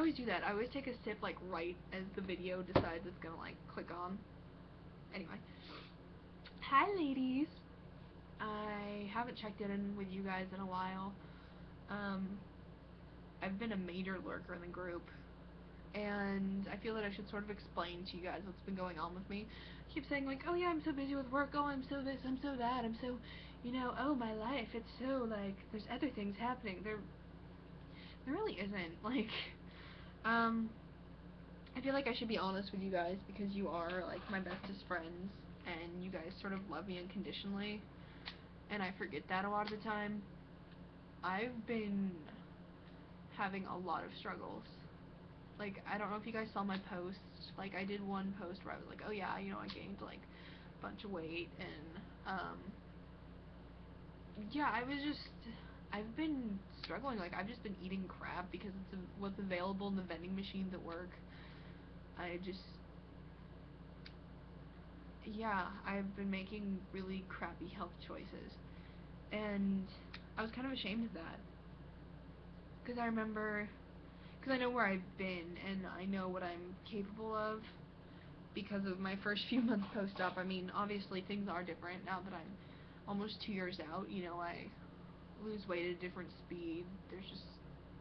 always do that. I always take a sip, like, right as the video decides it's gonna, like, click on. Anyway. Hi, ladies. I haven't checked in with you guys in a while. I've been a major lurker in the group, and I feel that I should sort of explain to you guys what's been going on with me. I keep saying, like, oh yeah, I'm so busy with work, oh, I'm so this, I'm so that, I'm so, you know, oh, my life, it's so, like, there's other things happening. There really isn't. Like, I feel like I should be honest with you guys, because you are, like, my bestest friends, and you guys sort of love me unconditionally, and I forget that a lot of the time. I've been having a lot of struggles. Like, I don't know if you guys saw my posts. Like, I did one post where I was like, oh yeah, you know, I gained, like, a bunch of weight, and, yeah, I've been struggling. Like, I've just been eating crap because it's what's available in the vending machines at work. Yeah, I've been making really crappy health choices, and I was kind of ashamed of that, because I know where I've been, and I know what I'm capable of because of my first few months post-op. I mean, obviously things are different now that I'm almost 2 years out. You know, I lose weight at a different speed. There's just,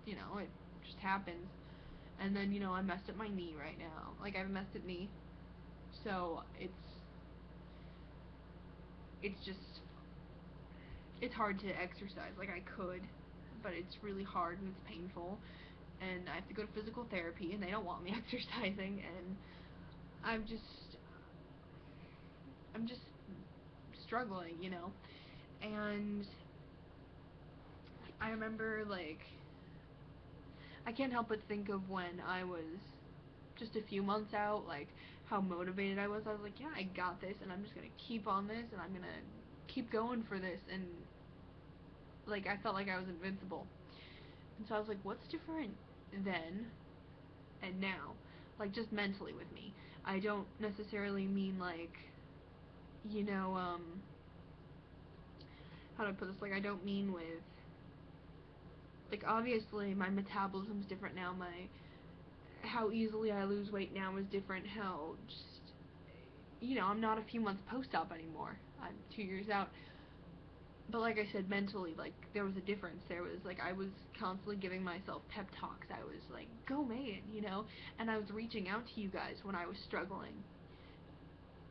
you know, it just happens. And then, you know, I messed up my knee right now. Like, I have a messed up knee. So, it's just, it's hard to exercise. Like, I could, but it's really hard and it's painful. And I have to go to physical therapy, and they don't want me exercising, and I'm just struggling, you know. And I remember, like, I can't help but think of when I was just a few months out, like, how motivated I was. I was like, yeah, I got this, and I'm just gonna keep on this, and I'm gonna keep going for this, and, like, I felt like I was invincible. And so I was like, what's different then and now? Like, just mentally with me. I don't necessarily mean, like, you know, how do I put this? Like, I don't mean with, like, obviously my metabolism's different now, how easily I lose weight now is different, how just, you know, I'm not a few months post-op anymore, I'm 2 years out, but like I said, mentally, like, there was a difference. There was, like, I was constantly giving myself pep talks. I was like, go Megan, you know, and I was reaching out to you guys when I was struggling.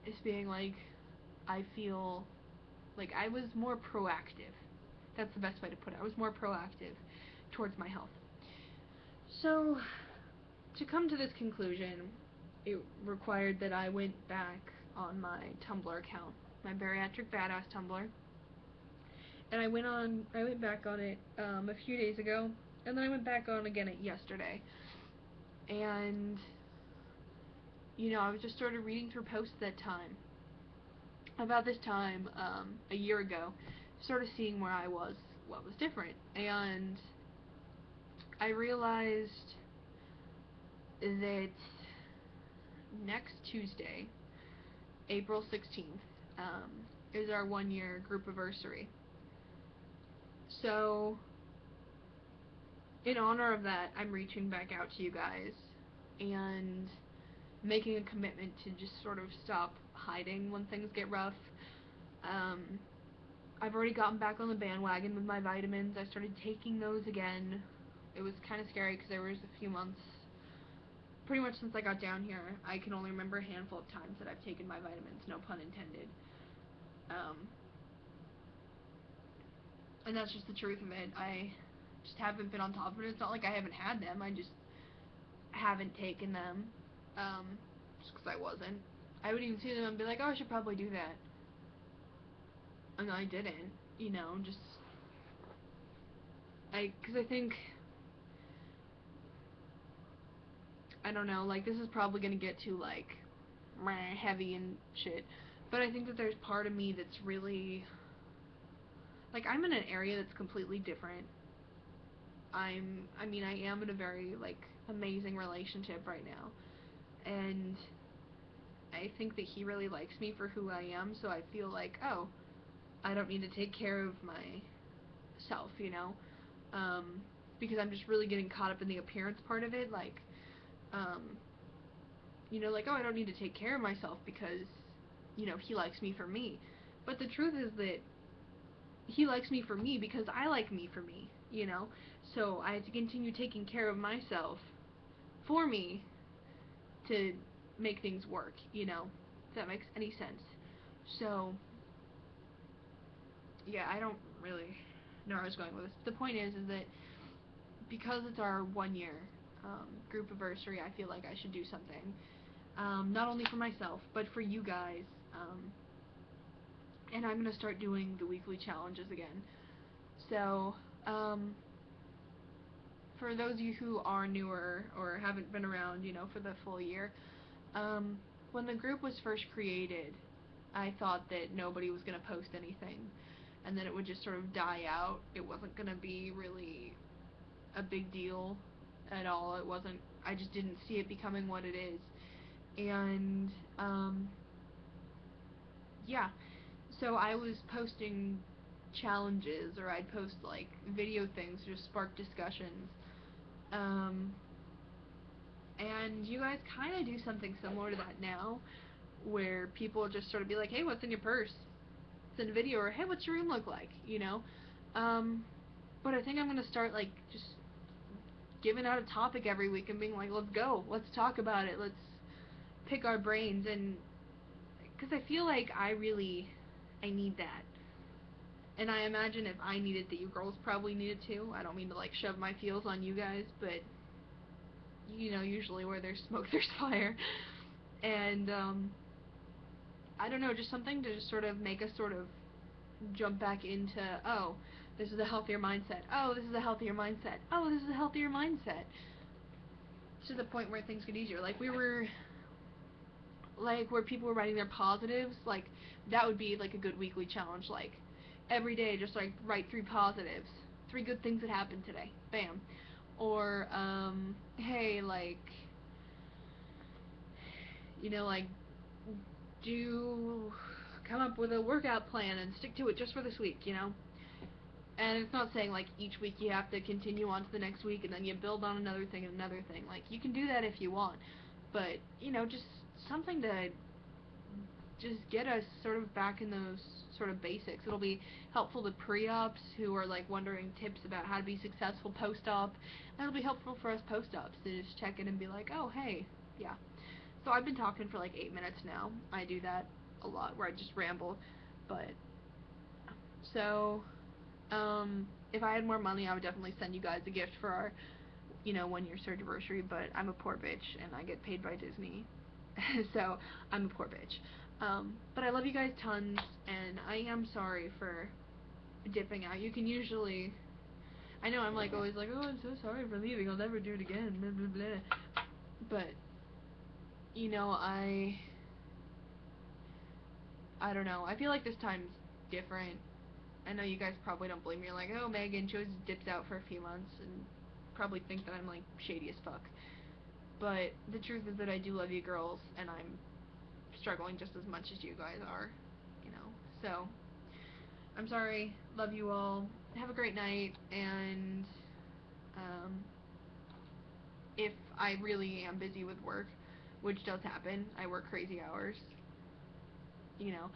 It's being like, I feel like I was more proactive. That's the best way to put it. I was more proactive towards my health. So, to come to this conclusion, it required that I went back on my Tumblr account, my Bariatric Badass Tumblr, and I went back on it a few days ago, and then I went back on again yesterday, and, you know, I was just sort of reading through posts that time, about this time, a year ago, sort of seeing where I was, what was different, and I realized that next Tuesday, April 16th, is our 1-year group anniversary. So, in honor of that, I'm reaching back out to you guys and making a commitment to just sort of stop hiding when things get rough. I've already gotten back on the bandwagon with my vitamins. I started taking those again. It was kind of scary because there was a few months, pretty much since I got down here, I can only remember a handful of times that I've taken my vitamins, no pun intended. And that's just the truth of it. I just haven't been on top of it. It's not like I haven't had them, I just haven't taken them, just because I wasn't. I would even see them and be like, oh, I should probably do that. And I didn't, you know, just, because I think, I don't know, like, this is probably gonna get too, like, heavy and shit, but I think that there's part of me that's really, like, I'm in an area that's completely different. I mean, I am in a very, like, amazing relationship right now, and I think that he really likes me for who I am, so I feel like, oh, I don't need to take care of myself, you know, because I'm just really getting caught up in the appearance part of it, like, you know, like, oh, I don't need to take care of myself because, you know, he likes me for me. But the truth is that he likes me for me because I like me for me, you know? So I have to continue taking care of myself for me to make things work, you know? If that makes any sense. So, yeah, I don't really know where I was going with this. The point is that because it's our 1 year group anniversary, I feel like I should do something. Not only for myself, but for you guys. And I'm going to start doing the weekly challenges again. So, for those of you who are newer or haven't been around, you know, for the full year, when the group was first created, I thought that nobody was going to post anything, and then it would just sort of die out. It wasn't going to be really a big deal at all. It wasn't, I just didn't see it becoming what it is. And, yeah, so I was posting challenges, or I'd post like video things to just spark discussions. And you guys kind of do something similar to that now, where people just sort of be like, hey, what's in your purse? Send a video, or hey, what's your room look like? You know? But I think I'm gonna start like just giving out a topic every week and being like, let's go, let's talk about it, let's pick our brains, and because I feel like I need that. And I imagine if I need it, that you girls probably need it too. I don't mean to like shove my feels on you guys, but you know, usually where there's smoke, there's fire. And I don't know, just something to just sort of make us sort of jump back into, oh, this is a healthier mindset. Oh, this is a healthier mindset. Oh, this is a healthier mindset. To the point where things get easier. Like we were, like where people were writing their positives, like that would be like a good weekly challenge. Like every day, just like write 3 positives, 3 good things that happened today. Bam. Or hey, like, you know, like come up with a workout plan and stick to it just for this week, you know? And it's not saying like each week you have to continue on to the next week and then you build on another thing and another thing. Like you can do that if you want, but you know, just something to just get us sort of back in those sort of basics. It'll be helpful to pre-ops who are like wondering tips about how to be successful post-op, and it'll be helpful for us post-ops to just check in and be like, oh hey, yeah. So I've been talking for like 8 minutes now. I do that a lot where I just ramble, but so if I had more money, I would definitely send you guys a gift for our, you know, 1 year anniversary, but I'm a poor bitch and I get paid by Disney. So I'm a poor bitch. But I love you guys tons, and I am sorry for dipping out. You can usually, I know I'm like always like, oh, I'm so sorry for leaving, I'll never do it again, blah blah blah. But you know, I don't know. I feel like this time's different. I know you guys probably don't blame me. You're like, oh, Megan, she always dips out for a few months, and probably think that I'm like shady as fuck. But the truth is that I do love you girls, and I'm struggling just as much as you guys are, you know. So I'm sorry. Love you all. Have a great night, and if I really am busy with work, which does happen, I work crazy hours, you know.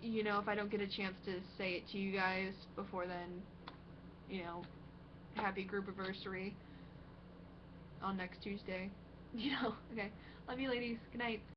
You know, if I don't get a chance to say it to you guys before then, you know, happy group anniversary on next Tuesday. You know, okay. Love you ladies. Good night.